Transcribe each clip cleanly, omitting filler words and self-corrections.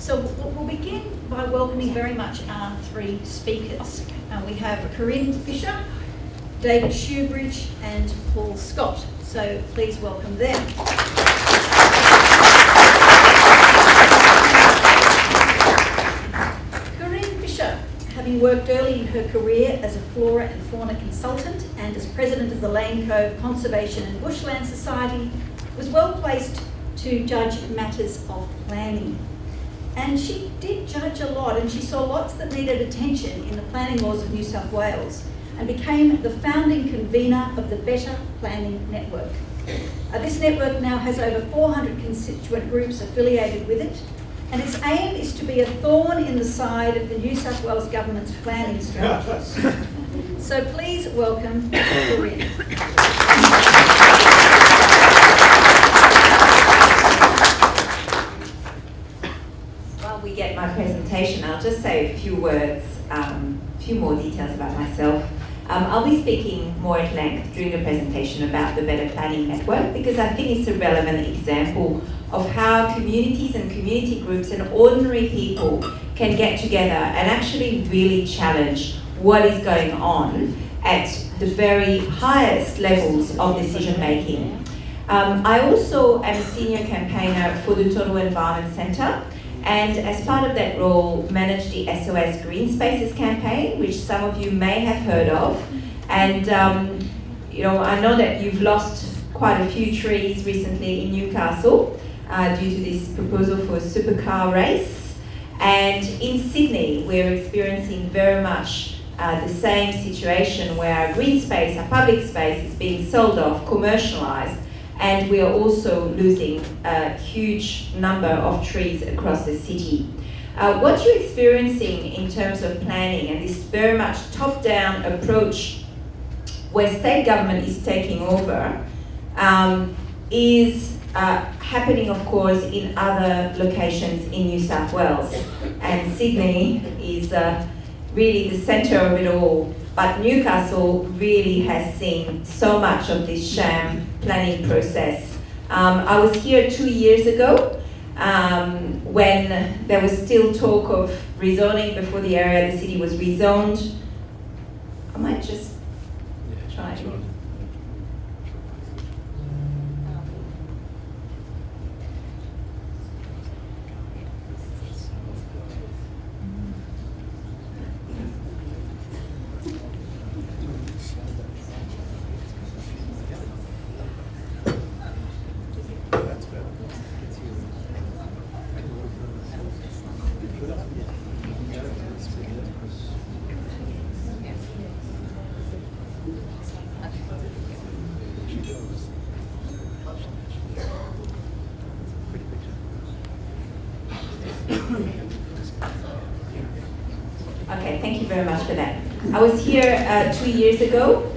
So we'll begin by welcoming very much our three speakers. We have Corinne Fisher, David Shoebridge and Paul Scott. So please welcome them. Corinne Fisher, having worked early in her career as a flora and fauna consultant and as president of the Lane Cove Conservation and Bushland Society, was well placed to judge matters of planning. And she did judge a lot, and she saw lots that needed attention in the planning laws of New South Wales and became the founding convener of the Better Planning Network. This network now has over 400 constituent groups affiliated with it, and its aim is to be a thorn in the side of the New South Wales Government's planning strategies. So please welcome Corinne. We get my presentation, I'll just say a few words, a few more details about myself. I'll be speaking more at length during the presentation about the Better Planning Network because I think it's a relevant example of how communities and community groups and ordinary people can get together and actually really challenge what is going on at the very highest levels of decision making. I also am a senior campaigner for the Total Environment Centre, and as part of that role, manage the SOS Green Spaces campaign, which some of you may have heard of. And I know that you've lost quite a few trees recently in Newcastle due to this proposal for a supercar race. And in Sydney, we're experiencing very much the same situation where our green space, our public space, is being sold off, commercialised, and we are also losing a huge number of trees across the city. What you're experiencing in terms of planning and this very much top-down approach where state government is taking over is happening, of course, in other locations in New South Wales. And Sydney is really the centre of it all. But Newcastle really has seen so much of this sham planning process. I was here 2 years ago when there was still talk of rezoning before the area of the city was rezoned. I might just try it. Okay, thank you very much for that. I was here 2 years ago,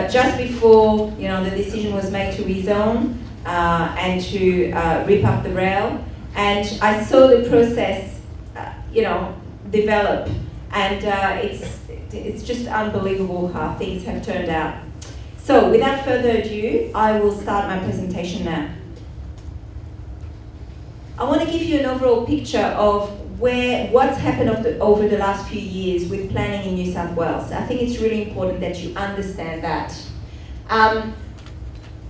just before the decision was made to rezone and to rip up the rail, and I saw the process, develop, and it's just unbelievable how things have turned out. So, without further ado, I will start my presentation now. I want to give you an overall picture of what's happened over the last few years with planning in New South Wales. I think it's really important that you understand that.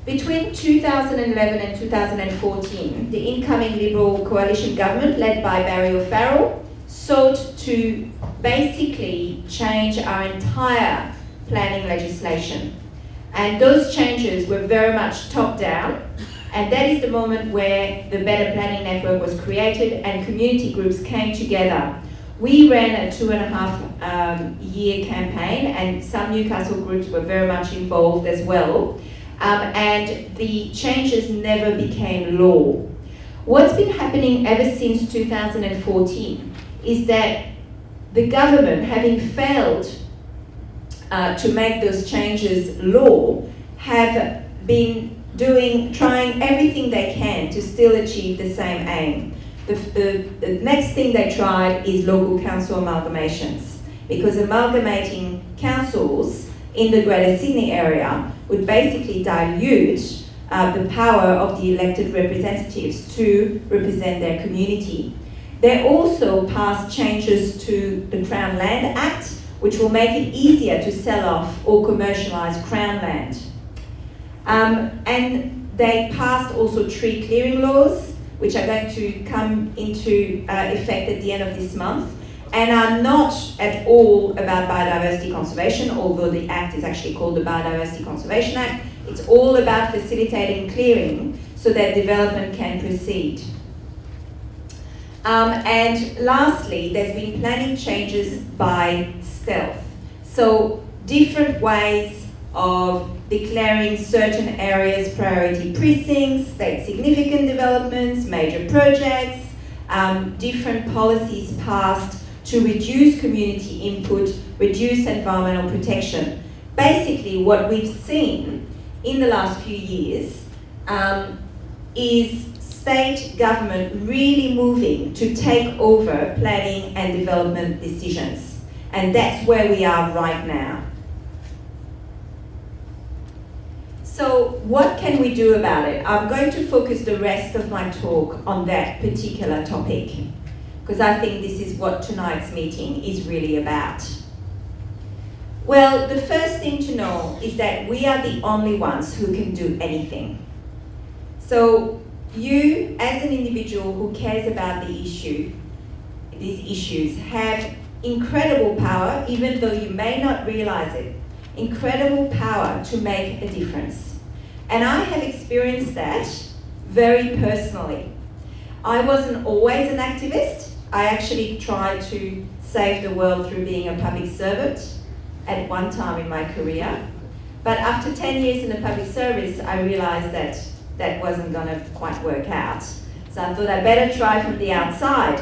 Between 2011 and 2014, the incoming Liberal coalition government, led by Barry O'Farrell, sought to basically change our entire planning legislation. And those changes were very much top-down. And that is the moment where the Better Planning Network was created and community groups came together. We ran a 2.5 year campaign, and some Newcastle groups were very much involved as well. And the changes never became law. What's been happening ever since 2014 is that the government, having failed to make those changes law, have been trying everything they can to still achieve the same aim. The next thing they tried is local council amalgamations, because amalgamating councils in the Greater Sydney area would basically dilute the power of the elected representatives to represent their community. They also passed changes to the Crown Land Act, which will make it easier to sell off or commercialise Crown land. And they passed also tree clearing laws, which are going to come into effect at the end of this month, and are not at all about biodiversity conservation, although the act is actually called the Biodiversity Conservation Act. It's all about facilitating clearing so that development can proceed. And lastly, there's been planning changes by stealth. So different ways of declaring certain areas priority precincts, state significant developments, major projects, different policies passed to reduce community input, reduce environmental protection. Basically, what we've seen in the last few years is state government really moving to take over planning and development decisions. And that's where we are right now. So what can we do about it? I'm going to focus the rest of my talk on that particular topic, because I think this is what tonight's meeting is really about. Well, the first thing to know is that we are the only ones who can do anything. So you, as an individual who cares about these issues, have incredible power, even though you may not realize it, incredible power to make a difference. And I have experienced that very personally. I wasn't always an activist. I actually tried to save the world through being a public servant at one time in my career. But after 10 years in the public service, I realized that that wasn't going to quite work out. So I thought I'd better try from the outside.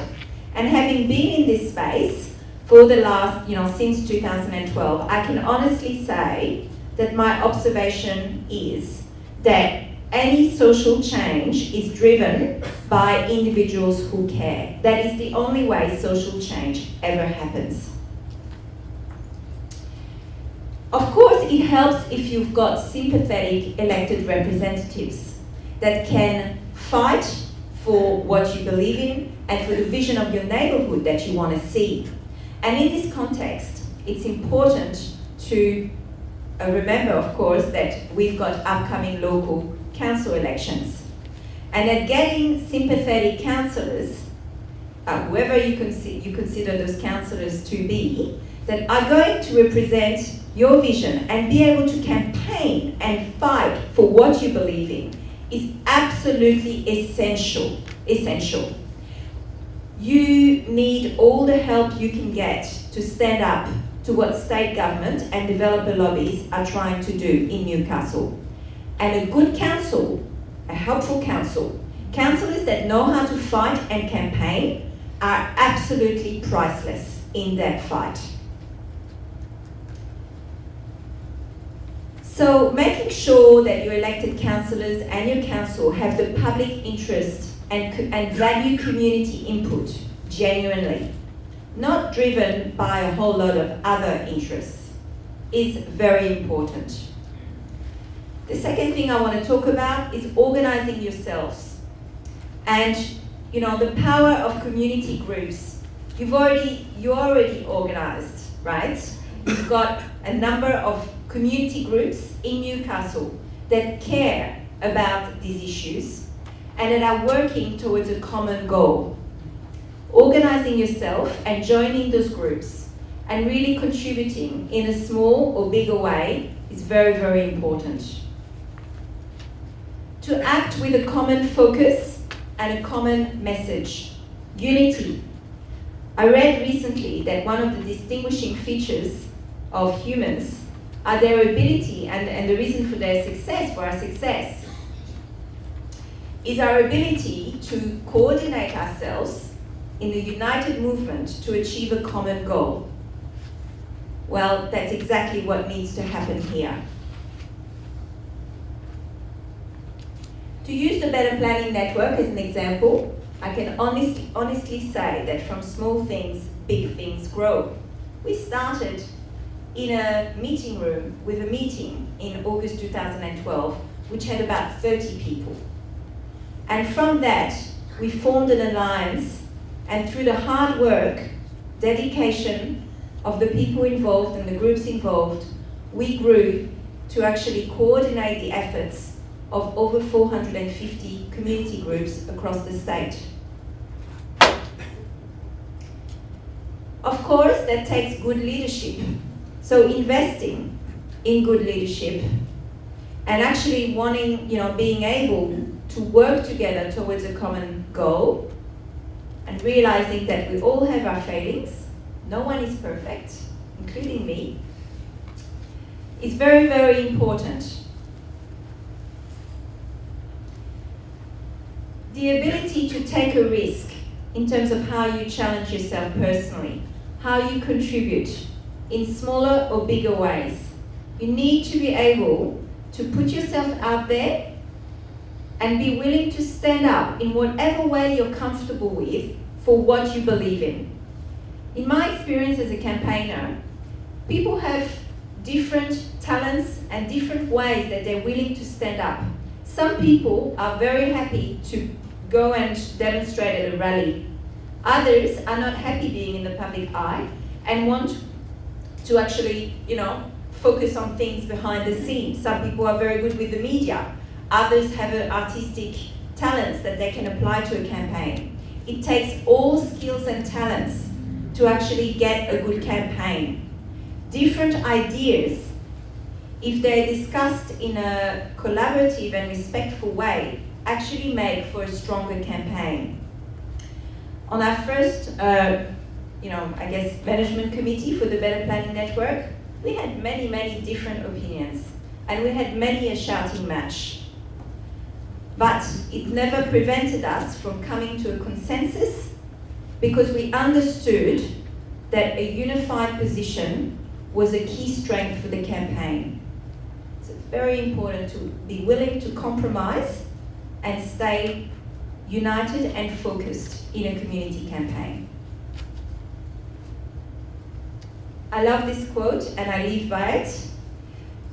And having been in this space for the last, since 2012, I can honestly say that my observation is that any social change is driven by individuals who care. That is the only way social change ever happens. Of course, it helps if you've got sympathetic elected representatives that can fight for what you believe in and for the vision of your neighbourhood that you want to see. And in this context, it's important to remember, of course, that we've got upcoming local council elections. And that getting sympathetic councillors, whoever you consider those councillors to be, that are going to represent your vision and be able to campaign and fight for what you believe in is absolutely essential. You need all the help you can get to stand up to what state government and developer lobbies are trying to do in Newcastle. And a good council, a helpful council, councillors that know how to fight and campaign are absolutely priceless in that fight. So making sure that your elected councillors and your council have the public interest and value community input genuinely, not driven by a whole lot of other interests, is very important. The second thing I want to talk about is organising yourselves. And the power of community groups. You're already organised, right? You've got a number of community groups in Newcastle that care about these issues and that are working towards a common goal. Organising yourself and joining those groups and really contributing in a small or bigger way is very, very important. To act with a common focus and a common message. Unity. I read recently that one of the distinguishing features of humans are their ability, and the reason for their success, for our success, is our ability to coordinate ourselves in a united movement to achieve a common goal. Well, that's exactly what needs to happen here. To use the Better Planning Network as an example, I can honestly say that from small things, big things grow. We started in a meeting room with a meeting in August 2012, which had about 30 people. And from that, we formed an alliance And through the hard work, dedication of the people involved and the groups involved, we grew to actually coordinate the efforts of over 450 community groups across the state. Of course, that takes good leadership. So investing in good leadership and actually wanting, being able to work together towards a common goal and realizing that we all have our failings, no one is perfect, including me, is very, very important. The ability to take a risk in terms of how you challenge yourself personally, how you contribute in smaller or bigger ways. You need to be able to put yourself out there and be willing to stand up in whatever way you're comfortable with for what you believe in. In my experience as a campaigner, people have different talents and different ways that they're willing to stand up. Some people are very happy to go and demonstrate at a rally. Others are not happy being in the public eye and want to actually, focus on things behind the scenes. Some people are very good with the media. Others have artistic talents that they can apply to a campaign. It takes all skills and talents to actually get a good campaign. Different ideas, if they're discussed in a collaborative and respectful way, actually make for a stronger campaign. On our first, management committee for the Better Planning Network, we had many, many different opinions, and we had many a shouting match. But it never prevented us from coming to a consensus because we understood that a unified position was a key strength for the campaign. So it's very important to be willing to compromise and stay united and focused in a community campaign. I love this quote and I live by it.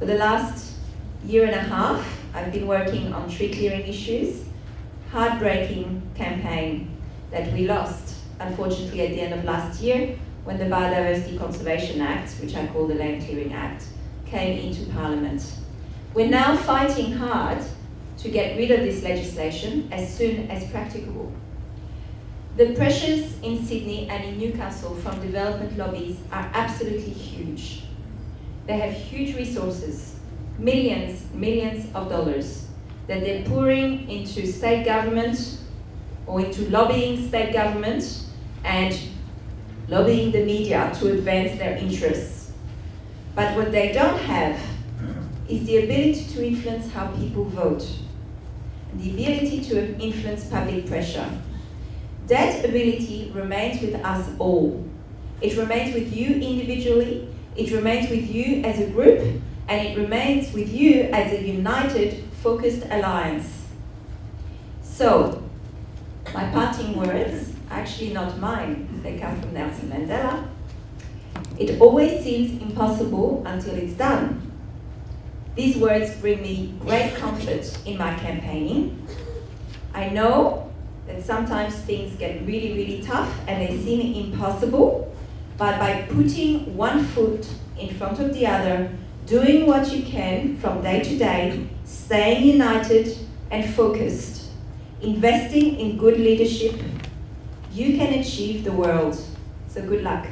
For the last year and a half, I've been working on tree clearing issues. Heartbreaking campaign that we lost, unfortunately, at the end of last year when the Biodiversity Conservation Act, which I call the Land Clearing Act, came into Parliament. We're now fighting hard to get rid of this legislation as soon as practicable. The pressures in Sydney and in Newcastle from development lobbies are absolutely huge. They have huge resources, millions of dollars that they're pouring into state government or into lobbying state government and lobbying the media to advance their interests. But what they don't have is the ability to influence how people vote, and the ability to influence public pressure. That ability remains with us all. It remains with you individually, it remains with you as a group, and it remains with you as a united, focused alliance. So, my parting words are actually not mine, they come from Nelson Mandela. It always seems impossible until it's done. These words bring me great comfort in my campaigning. I know that sometimes things get really, really tough and they seem impossible, but by putting one foot in front of the other, doing what you can from day to day, staying united and focused, investing in good leadership, you can achieve the world. So good luck.